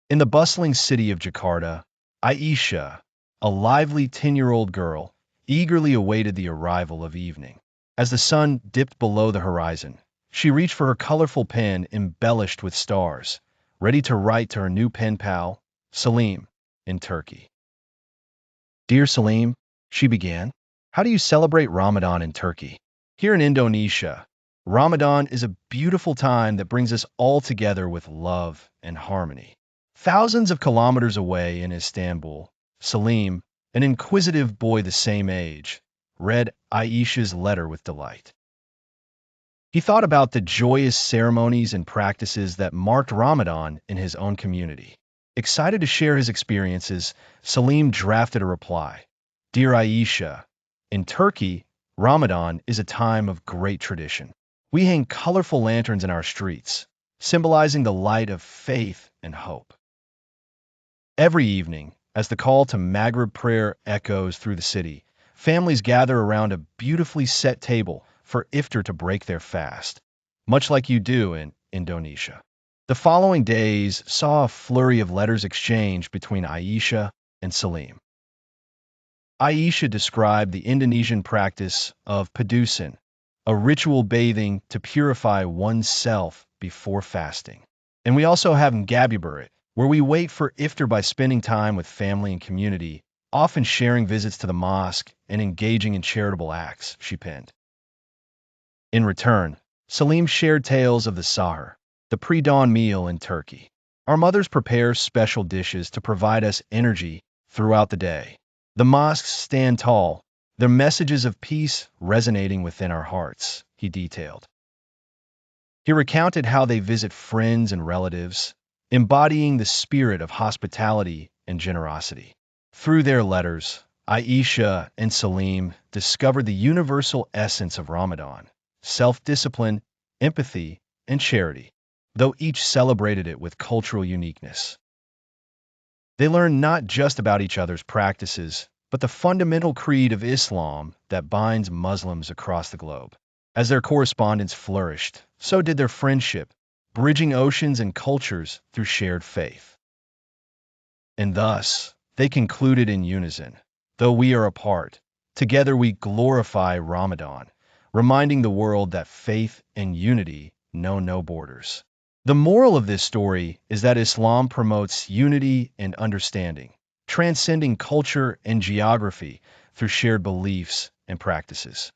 In the bustling city of Jakarta, Aisha, a lively 10-year-old girl, eagerly awaited the arrival of evening. As the sun dipped below the horizon, she reached for her colorful pen embellished with stars, ready to write to her new pen pal, Selim, in Turkey. Dear Selim, she began, how do you celebrate Ramadan in Turkey? Here in Indonesia, Ramadan is a beautiful time that brings us all together with love and harmony. Thousands of kilometers away in Istanbul, Selim, an inquisitive boy the same age, read Aisha's letter with delight. He thought about the joyous ceremonies and practices that marked Ramadan in his own community. Excited to share his experiences, Salim drafted a reply. Dear Aisha, in Turkey, Ramadan is a time of great tradition. We hang colorful lanterns in our streets, symbolizing the light of faith and hope. Every evening, as the call to Maghrib prayer echoes through the city, families gather around a beautifully set table for iftar to break their fast, much like you do in Indonesia. The following days saw a flurry of letters exchanged between Aisha and Salim. Aisha described the Indonesian practice of padusan, a ritual bathing to purify oneself before fasting. And we also have Ngabuburit, where we wait for iftar by spending time with family and community, often sharing visits to the mosque and engaging in charitable acts, she penned. In return, Salim shared tales of the sahur, the pre-dawn meal in Turkey. Our mothers prepare special dishes to provide us energy throughout the day. The mosques stand tall, their messages of peace resonating within our hearts, he detailed. He recounted how they visit friends and relatives, embodying the spirit of hospitality and generosity. Through their letters, Aisha and Salim discovered the universal essence of Ramadan: self-discipline, empathy, and charity, though each celebrated it with cultural uniqueness. They learned not just about each other's practices, but the fundamental creed of Islam that binds Muslims across the globe. As their correspondence flourished, so did their friendship, bridging oceans and cultures through shared faith. And thus, they concluded in unison, though we are apart, together we glorify Ramadan, reminding the world that faith and unity know no borders. The moral of this story is that Islam promotes unity and understanding, transcending culture and geography through shared beliefs and practices.